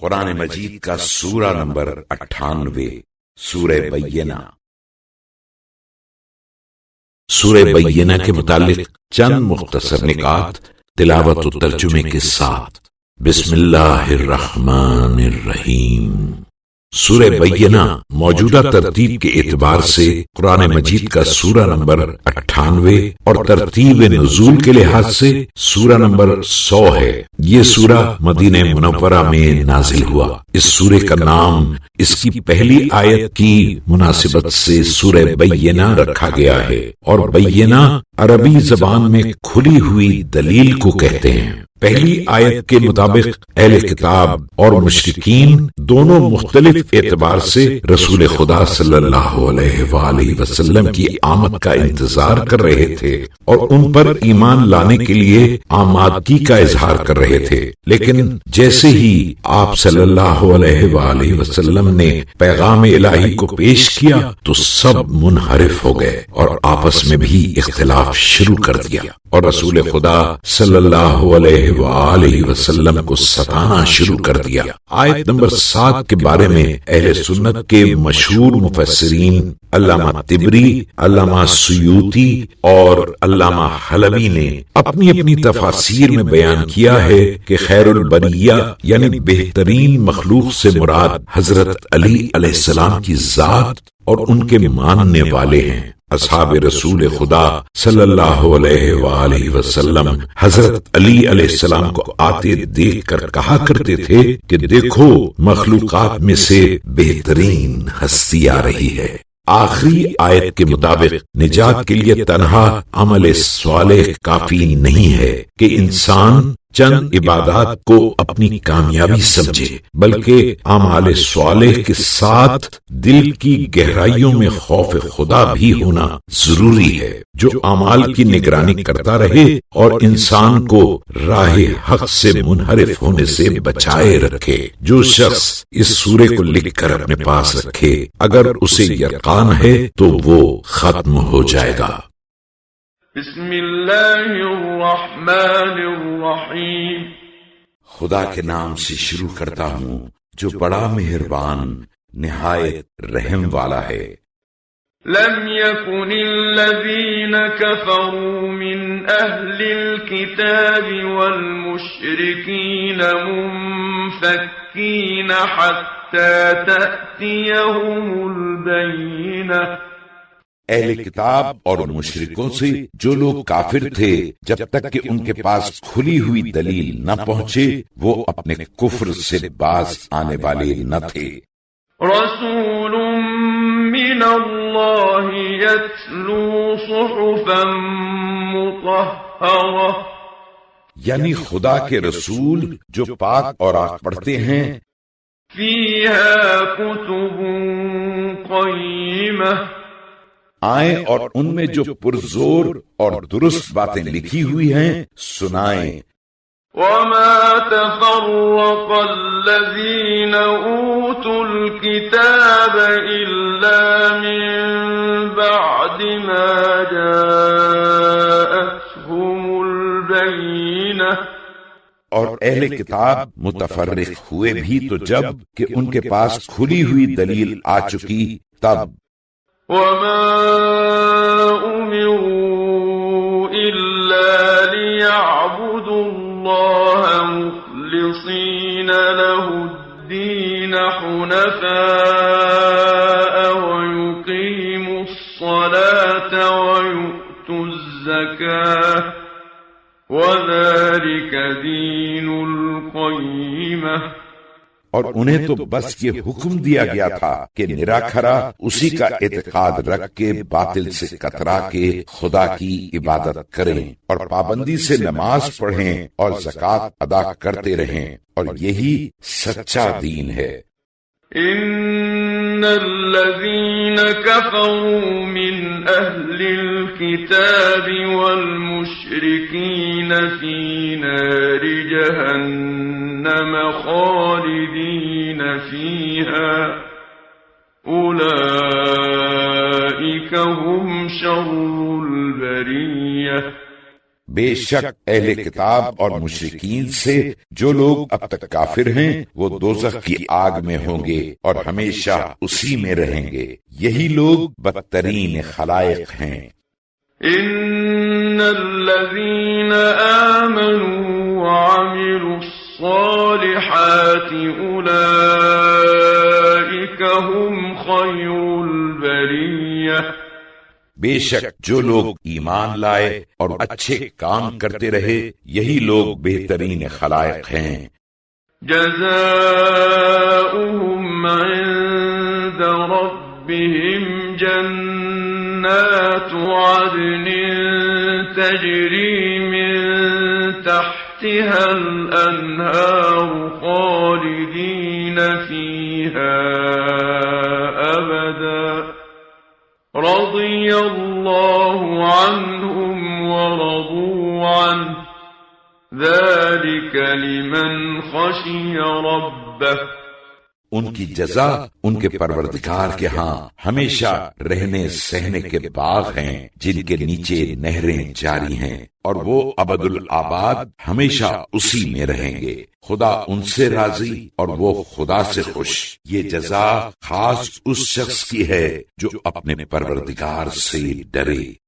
قرآن مجید کا سورہ نمبر 98 سورہ بینہ۔ سورہ بینہ کے متعلق چند مختصر نکات تلاوت و ترجمے کے ساتھ۔ بسم اللہ الرحمن الرحیم۔ سورہ بینہ موجودہ ترتیب کے اعتبار سے قرآن مجید کا سورہ نمبر 98 اور ترتیب نزول کے لحاظ سے سورہ نمبر 100 ہے۔ یہ سورہ مدینہ منورہ میں نازل ہوا۔ اس سورہ کا نام اس کی پہلی آیت کی مناسبت سے سورہ بینہ رکھا گیا ہے، اور بینہ عربی زبان میں کھلی ہوئی دلیل کو کہتے ہیں۔ پہلی آیت کے مطابق اہل کتاب اور مشرکین دونوں مختلف اعتبار سے رسول خدا صلی اللہ علیہ وآلہ وسلم کی آمد کا انتظار کر رہے تھے اور ان پر ایمان لانے کے لیے آمادگی کا اظہار کر رہے تھے، لیکن جیسے ہی آپ صلی اللہ علیہ وآلہ وسلم نے پیغام الہی کو پیش کیا تو سب منحرف ہو گئے اور آپس میں بھی اختلاف شروع کر دیا، اور رسول خدا صلی اللہ علیہ وآلہ وسلم کو ستانا شروع کر دیا۔ آیت نمبر 7 کے بارے میں اہل سنت کے مشہور مفسرین علامہ طبری، علامہ سیوطی اور علامہ حلبی نے اپنی اپنی تفاسیر میں بیان کیا ہے کہ خیر البریہ یعنی بہترین مخلوق سے مراد حضرت علی علیہ السلام کی ذات اور ان کے ماننے والے ہیں۔ اصحاب رسول خدا صلی اللہ علیہ وآلہ وسلم حضرت علی علیہ السلام کو آتے دیکھ کر کہا کرتے تھے کہ دیکھو مخلوقات میں سے بہترین ہستی آ رہی ہے۔ آخری آیت کے مطابق نجات کے لیے تنہا عمل صالح کافی نہیں ہے کہ انسان چند عبادات کو اپنی کامیابی سمجھے، بلکہ اعمال صالح کے ساتھ دل کی گہرائیوں میں خوف خدا بھی ہونا ضروری ہے، جو اعمال کی نگرانی کرتا رہے اور انسان کو راہ حق سے منحرف ہونے سے بچائے رکھے۔ جو شخص اس سورے کو لکھ کر اپنے پاس رکھے، اگر اسے یقین ہے تو وہ ختم ہو جائے گا۔ بسم اللہ الرحمن الرحیم۔ خدا کے نام سے شروع کرتا ہوں جو بڑا مہربان نہایت رحم والا ہے۔ لم يكن الذين كفروا من أهل الكتاب والمشركين منفكين حتى تأتيهم البينة۔ اہل کتاب اور مشرکوں سے جو لوگ کافر تھے جب تک کہ ان کے پاس کھلی ہوئی دلیل نہ پہنچے وہ اپنے کفر سے باز آنے والے نہ تھے۔ رسول من اللہ یتلو صحفا مطہرہ، یعنی خدا کے رسول جو پاک اور آنکھ پڑھتے ہیں، فیہا کتب قیمہ، آئیں اور ان میں جو پرزور اور درست باتیں لکھی ہوئی ہیں سنائیں۔ وما تفرق الذين أوتوا الكتاب إلا من بعد ما جاءتهم البينة، اور اہل کتاب متفرق ہوئے بھی تو جب کہ ان کے پاس کھلی ہوئی دلیل آ چکی تب۔ وما أمروا إلا ليعبدوا الله مخلصين له الدين حنفاء ويقيموا الصلاة ويؤتوا الزكاة وذلك دين القيمة۔ اور انہیں تو بس یہ حکم دیا گیا تھا کہ نراکھرا اسی کا اعتقاد رکھ کے باطل سے کترا کے خدا کی عبادت کریں اور پابندی سے نماز پڑھیں اور زکوٰۃ ادا کرتے رہیں، اور یہی سچا دین ہے۔ ان الذين كفروا من اهل الكتاب والمشركين في نار جهنم خالدين فيها اولئك هم شر البرية۔ بے شک اہل کتاب اور مشرکین سے جو لوگ اب تک کافر ہیں وہ دوزخ کی آگ میں ہوں گے اور ہمیشہ اسی میں رہیں گے، یہی لوگ بدترین خلائق ہیں۔ ان الذين آمنوا وعملوا الصالحات اولئك هم خير البرية، بے شک جو لوگ ایمان لائے اور اچھے کام کرتے رہے یہی لوگ بہترین خلائق ہیں۔ جزاؤهم عند ربهم جنات عدن تجري من تحتها الأنهار خالدين فيها أبدا رضي الله عنهم ورضوا عنه ذلك لمن خشي ربه، ان کی جزا ان کے پروردگار کے ہاں ہمیشہ رہنے سہنے کے باغ ہیں جن کے نیچے نہریں جاری ہیں اور وہ ابد الآباد ہمیشہ اسی میں رہیں گے، خدا ان سے راضی اور وہ خدا سے خوش۔ یہ جزا خاص اس شخص کی ہے جو اپنے پروردگار سے ڈرے۔